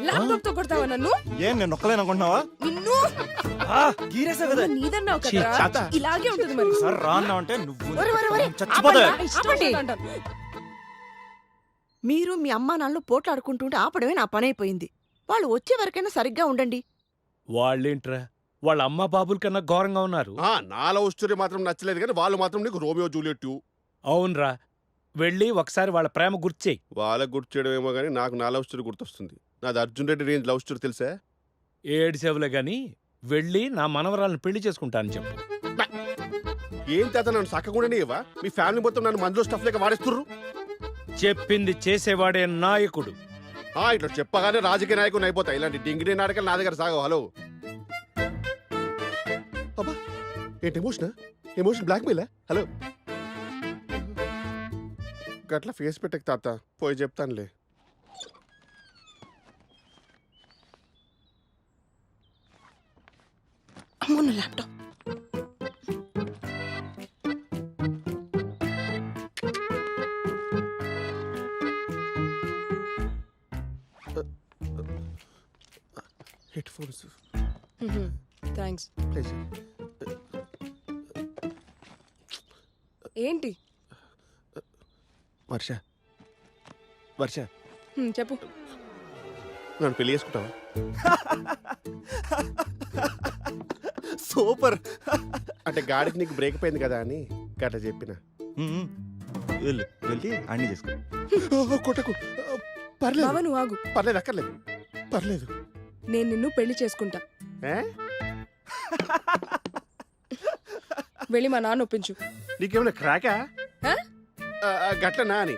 Laptop తో కొడతావా నన్ను? ఏం నేను నొక్కలేను అనుకుంటున్నావా? నిన్ను గీరేసా కదా నీదన్నావు ఛీ, కదా, చాచా. ఇలాగే ఉంటుంది మరి. సార్ రా అన్నావు అంటే నువ్వు ఒరే, ఒరే, ఒరే. చచ్చిపోతావే. ఆపండి. మీరు మీ అమ్మా నాన్నలు పోట్లాడుకుంటుంటే ఆపడమే నా పని అయిపోయింది. వాళ్ళు వచ్చే వరకైనా సరిగ్గా ఉండండి. వాళ్ళేంట్రా వాళ్ళ అమ్మ బాబుల కన్నా ఘోరంగా ఉన్నారు. నా లవ్ స్టోరీ మాత్రం నచ్చలేదు కానీ వాళ్ళు మాత్రం నీకు రోమియో జూలియట్. అవునరా, వెళ్ళి ఒకసారి వాళ్ళ ప్రేమ గుర్చేయి. వాళ్ళకి గుర్తు చేయడం ఏమో కానీ నాకు నా లవ్ స్టోరీ గుర్తొస్తుంది. నాది Arjun Reddy range love story తెలుసా? ఏడు సేవలే గాని వెళ్ళి నా మనవరాలను పెళ్లి చేసుకుంటానని చెప్పు. ఏం తాత నన్ను సక్కకుండా ఇవ్వా? మీ ఫ్యామిలీ మొత్తం నన్ను మందులో స్టఫ్ లేక వాడేస్తుర్రు. చెప్పింది చేసేవాడే నాయకుడు. ఇట్లా చెప్పగానే రాజకీయ నాయకుని అయిపోతాయి. ఇలాంటి డింగిడి నాటకాలు నా దగ్గర సాగవు. హలో అబ్బా, ఏంటి ఎమోషన్ బ్లాక్మెయిలా? హలో గట్లా ఫేస్ పెట్టకు తాత, పోయి చెప్తానులే. అమ్మో నా ల్యాప్టాప్. Head phones thanks. ఏంటి? వర్ష చెప్పు. నన్ను పెళ్లి చేసుకుంటావా? సూపర్. అంటే గాడికి నీకు బ్రేక్ పోయింది కదా అని గట్లా చెప్పిన. వెళ్ళి అన్ని చేసుకో. కొట్టకు. పర్లేదు బావ నువ్వు ఆగు. పర్లేదు, అక్కర్లేదు, పర్లేదు. నేను నిన్ను పెళ్లి చేసుకుంటా. ఏ? వెళ్ళి మా నాన్న ఒప్పించు. నీకేమైనా క్రాకా? ఆ? గట్లనా అని.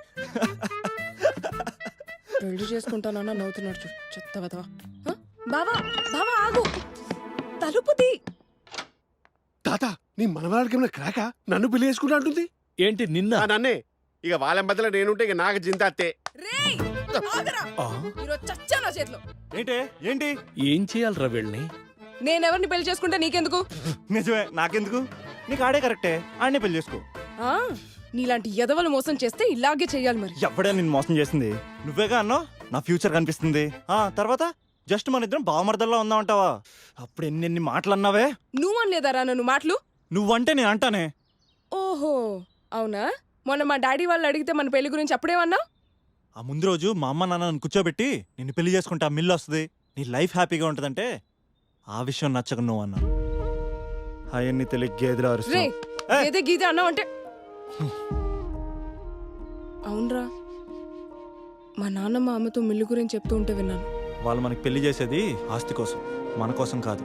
పెళ్లి చేసుకుంటానన్నా నవ్వుతున్నాడు చూ. చెత్త వదవా. బావా బావా ఆగు, తలుపు తీ. తాత, నీ మనవరాడికి ఏమైనా క్రాకా? నన్ను పెళ్లి చేసుకుంటా అంటుంది. ఏంటి నిన్న? నన్నే. ఇక వాళ్ళ మధ్యలో నేనుంటే ఇక నాకు జింతాత్తే. రేయ్ ఆగరా. ఈరోజు చచ్చా నా చేతిలో. ఏంటి ఏం చేయాలరా వీళ్ళని? నేనెవరిని పెళ్లి చేసుకుంటే నీకెందుకు? నిజమే, నాకెందుకు? నీకు ఆడే కరెక్టే, ఆడనే పెళ్లి చేసుకో. ఆ నీలాంటి ఎదవలు మోసం చేస్తే ఇలాగే చెయ్యాలి మరి. ఎప్పుడే నిన్ను మోసం చేసింది? నువ్వేగా అన్నావు నా ఫ్యూచర్ కనిపిస్తుంది. తర్వాత జస్ట్ మన ఇద్దరం బావమర్దల్లా ఉందామంటావా? అప్పుడు ఎన్ని మాటలు అన్నావే. నువ్వు అనలేదారా నన్ను మాటలు? నువ్వంటే నేను అంటానే. ఓహో అవునా? మొన్న మా డాడీ వాళ్ళు అడిగితే మన పెళ్లి గురించి అప్పుడేమన్నా? ఆ ముందు రోజు మా అమ్మ నాన్న నన్ను కూర్చోబెట్టి నిన్ను పెళ్లి చేసుకుంటే ఆ మిల్లు వస్తుంది, నీ లైఫ్ హ్యాపీగా ఉంటుందంటే ఆ విషయం నచ్చక నువ్వు అన్నా. అవన్నీ తెలియ గేదెలు రే ఏదే గీతే అన్నావు అంటే. అవునరా, మా నాన్నమ్మ అమ్మతో మిల్లు గురించి చెప్తూ ఉంటే విన్నాను. వాళ్ళు మనకి పెళ్లి చేసేది ఆస్తి కోసం, మన కోసం కాదు.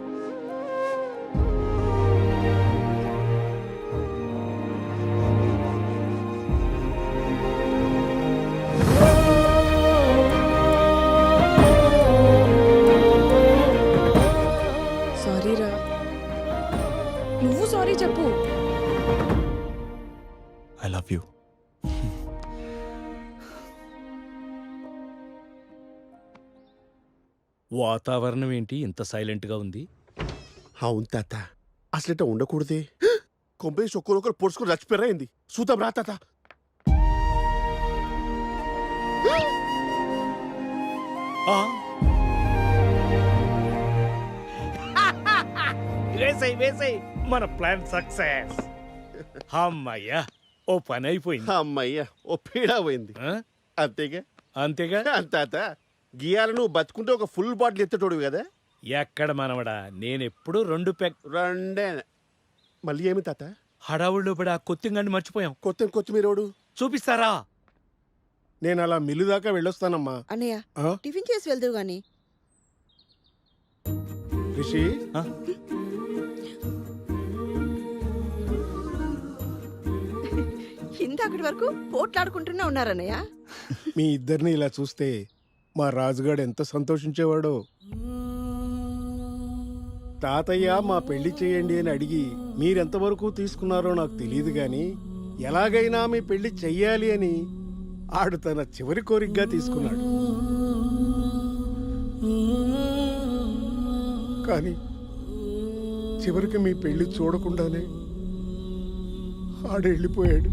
సారీరా. నువ్వు సారీ చెప్పు. I love you. వాతావరణం ఏంటి ఇంత సైలెంట్ గా ఉంది? అవును తాత, అసలు ఇట్లా ఉండకూడదే. కొంపేసి ఒక్కరొకరు పొడుచుకొని చచ్చిపోయారా ఏంది? సూతం రా తాత. వేసేయ్ మన ప్లాన్ సక్సెస్. అమ్మయ్యా, ఓ పని అయిపోయింది. అమ్మయ్యా, ఓ పీడా పోయింది. ఆ? అంతేగా అంతేగా. తాత, గీయాల నువ్వు బతుకుంటే ఒక ఫుల్ బాటిల్ ఎత్తటోడు కదా. ఎక్కడ మనవడా, నేనెప్పుడు 2 పెగ్. రెండే. మళ్ళీ ఏమి తాత? హడావుళ్ళు పడి ఆ కొత్తింగాన్ని మర్చిపోయాం. కొత్తిమీరోడు చూపిస్తారా? నేను అలా మిల్లు దాకా వెళ్ళొస్తానమ్మా. అన్నయ్య టిఫిన్ చేసి వెళ్దువు గాని. రిషి, ఇందాకటి వరకు పోట్లాడుకుంటూనే ఉన్నారన్నయ్య. మీ ఇద్దరిని ఇలా చూస్తే మా రాజుగాడు ఎంత సంతోషించేవాడో. తాతయ్య మా పెళ్లి చేయండి అని అడిగి మీరెంతవరకు తీసుకున్నారో నాకు తెలియదు గాని ఎలాగైనా మీ పెళ్లి చెయ్యాలి అని ఆడు తన చివరి కోరికగా తీసుకున్నాడు. కానీ చివరికి మీ పెళ్లి చూడకుండానే ఆడు వెళ్ళిపోయాడు.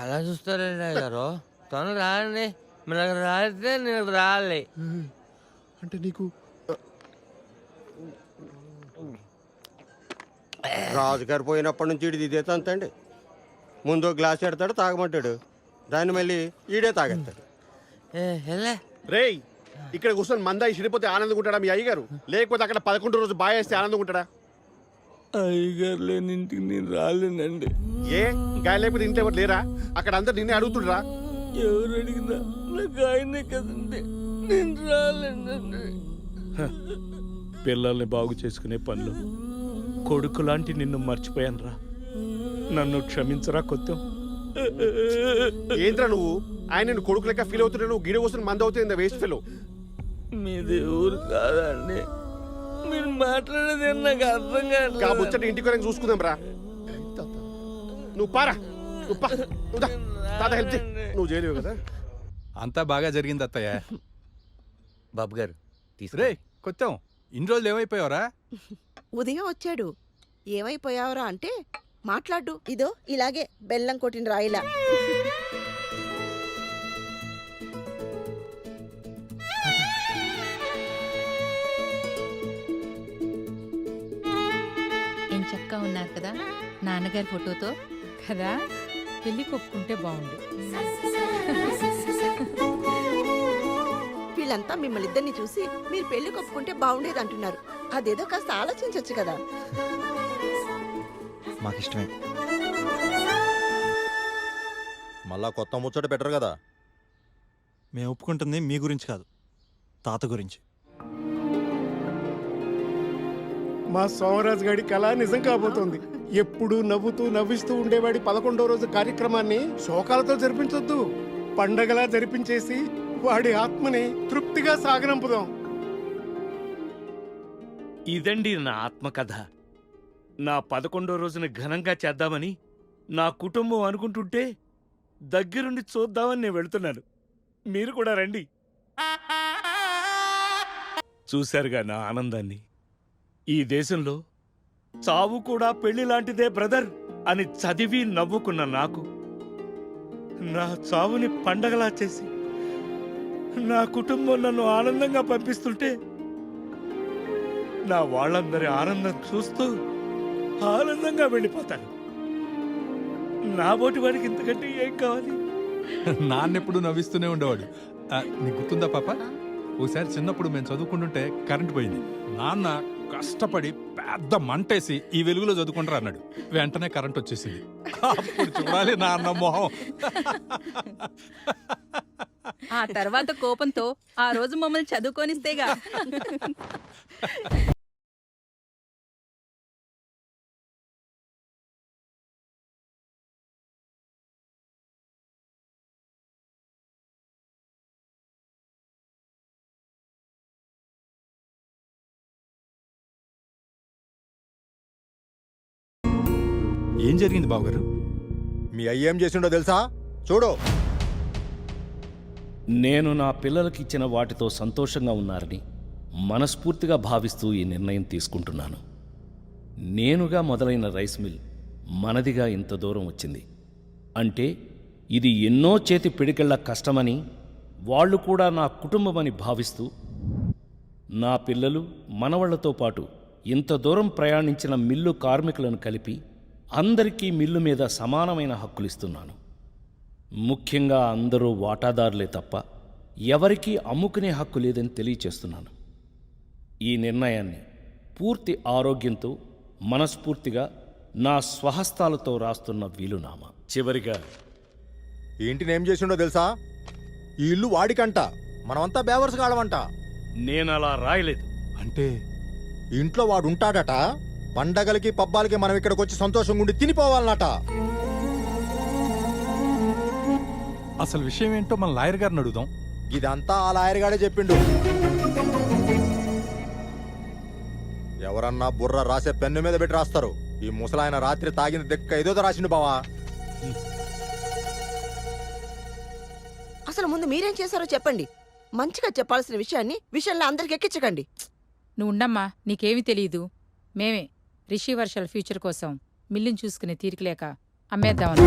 అలా చూస్తారండి అయ్యగారు. తను రాండి, మనకు రాస్తే నేను రాలి. అంటే నీకు రాజుగారు పోయినప్పటి నుంచి ఈడు ఇదే తంతండి. ముందు గ్లాస్ ఎడతాడు, తాగమంటాడు, దాన్ని మళ్ళీ ఈడే తాగేస్తాడు. ఎలా రేయ్ ఇక్కడ కూర్చొని మందాయి చెడిపోతే ఆనందంగా ఉంటాడా మీ అయ్యగారు? లేకపోతే అక్కడ 11 రోజు బాగేస్తే ఆనందంగా ఉంటాడా? అయ్యగారు లేని ఇంటికి నేను రాలేనండి. ఏ గాయ లేకపోతే ఇంట్లో ఎవరు లేరా? అక్కడ అందరు నిన్నే అడుగుతుండ్రా. ఎవరు అడిగినా నాకు ఆయనే కదండి, నేను రాలేనండి. పిల్లల్ని బాగు చేసుకునే పనులు కొడుకు లాంటి నిన్ను మర్చిపోయానురా. నన్ను క్షమించరా కొత్తం. ఏంద్రా నువ్వు? ఆయన నేను కొడుకు లెక్క ఫీల్ అవుతుంటే నువ్వు గిడ కూర్చొని మంద అవుతుంది వేస్ట్ ఫెలో. మీది ఊరు కాదండి, మీరు మాట్లాడేది నాకు అర్థం కాదు. ముచ్చట ఇంటికి వెళ్ళి చూసుకుందాం రా. నువ్వు పారా, నువ్వు పా, నువ్వు దా. తాత హెల్ప్ చేయి, నువ్వు చేయలేవు కదా. అంతా బాగా జరిగింది అత్తయ్య. బాబు గారు రే కొత్తం, ఇన్ని రోజులు ఏమైపోయావరా? ఉదయం వచ్చాడు. ఏమైపోయావురా అంటే మాట్లాడు. ఇదో ఇలాగే బెల్లం కొట్టిన రాయిలా. ఏం చక్కగా ఉన్నారు కదా నాన్నగారి ఫోటోతో కదా. పెళ్లి కొప్పుకుంటే బాగుండు. వీళ్ళంతా మిమ్మల్ని ఇద్దరిని చూసి మీరు పెళ్లి కొప్పుకుంటే బాగుండేది అంటున్నారు. అదేదో కాస్త ఆలోచించవచ్చు కదా. మాకిష్టమే. మళ్ళా కొత్త ముచ్చట బెటర్ కదా. మేము ఒప్పుకుంటుంది మీ గురించి కాదు, తాత గురించి. మా సోమరాజు గారి కళ నిజం కాబోతోంది. ఎప్పుడు నవ్వుతూ నవ్విస్తూ ఉండేవాడి 11వ రోజు కార్యక్రమాన్ని శోకాలతో జరిపించొద్దు, పండగలా జరిపించేసి వాడి ఆత్మని తృప్తిగా సాగనంపుదాం. ఇదండి నా ఆత్మకథ. నా 11వ రోజున ఘనంగా చేద్దామని నా కుటుంబం అనుకుంటుంటే దగ్గరుండి చూద్దామని నేను వెళుతున్నాను. మీరు కూడా రండి. చూశారుగా నా ఆనందాన్ని. ఈ దేశంలో చావు కూడా పెళ్లి లాంటిదే బ్రదర్ అని చదివి నవ్వుకున్న నాకు నా చావుని పండగలా చేసి నా కుటుంబం నన్ను ఆనందంగా పంపిస్తుంటే నా వాళ్ళందరి ఆనందం చూస్తూ ఆనందంగా వెళ్ళిపోతాను. నా బోటి వాడికి ఇంతకంటే ఏం కావాలి? నాన్నెప్పుడు నవ్విస్తూనే ఉండేవాడు. నీకు గుర్తుందా పాప? ఒకసారి చిన్నప్పుడు మేము చదువుకుంటుంటే కరెంట్ పోయింది. నాన్న కష్టపడి పెద్ద మంటేసి ఈ వెలుగులో చదువుకుంటారు అన్నాడు. వెంటనే కరెంట్ వచ్చేసింది. అప్పుడు చూడాలి నాన్న మొహం. ఆ తర్వాత కోపంతో ఆ రోజు మమ్మల్ని చదువుకోనిస్తేగా. ఏం జరిగింది బావగారు? మీ అయ్యేం చేసిండో తెలుసా? చూడు. నేను నా పిల్లలకి ఇచ్చిన వాటితో సంతోషంగా ఉన్నారని మనస్ఫూర్తిగా భావిస్తూ ఈ నిర్ణయం తీసుకుంటున్నాను. నేనుగా మొదలైన రైస్ మిల్ మనదిగా ఇంత దూరం వచ్చింది అంటే ఇది ఎన్నో చేతి పిడికెళ్ల కష్టమని, వాళ్ళు కూడా నా కుటుంబమని భావిస్తూ నా పిల్లలు మనవళ్లతో పాటు ఇంత దూరం ప్రయాణించిన మిల్లు కార్మికులను కలిపి అందరికీ మిల్లు మీద సమానమైన హక్కులిస్తున్నాను. ముఖ్యంగా అందరూ వాటాదారులే తప్ప ఎవరికీ అమ్ముకునే హక్కు లేదని తెలియచేస్తున్నాను. ఈ నిర్ణయాన్ని పూర్తి ఆరోగ్యంతో మనస్ఫూర్తిగా నా స్వహస్తాలతో రాస్తున్న వీలునామా. చివరిగా ఏంటినేం చేసిండో తెలుసా? ఈ ఇల్లు వాడికంట, మనమంతా బేవర్స్ కాడమంట. నేనలా రాయలేదు. అంటే ఇంట్లో వాడు ఉంటాడట, పండగలకి పబ్బాలకి మనం ఇక్కడికి వచ్చి సంతోషంగా ఉండి తినిపోవాలన్నట. అసలు విషయం ఏంటో మన లాయర్ గారిని అడుగుదాం. ఇదంతా ఆ లాయర్ గాడే చెప్పిండు. ఎవరన్నా బుర్ర రాసే పెన్ను మీద పెట్టి రాస్తారు. ఈ ముసలాయన రాత్రి తాగిన దెక్క ఏదో రాసిండు బావా. అసలు ముందు మీరేం చేశారో చెప్పండి. మంచిగా చెప్పాల్సిన విషయంలో అందరికి ఎక్కించకండి. నువ్వు ఉండమ్మా, నీకేమీ తెలీదు. మేమే రిషి వర్షాల ఫ్యూచర్ కోసం మిల్లుని చూసుకునే తీరికలేక అమ్మేద్దామని.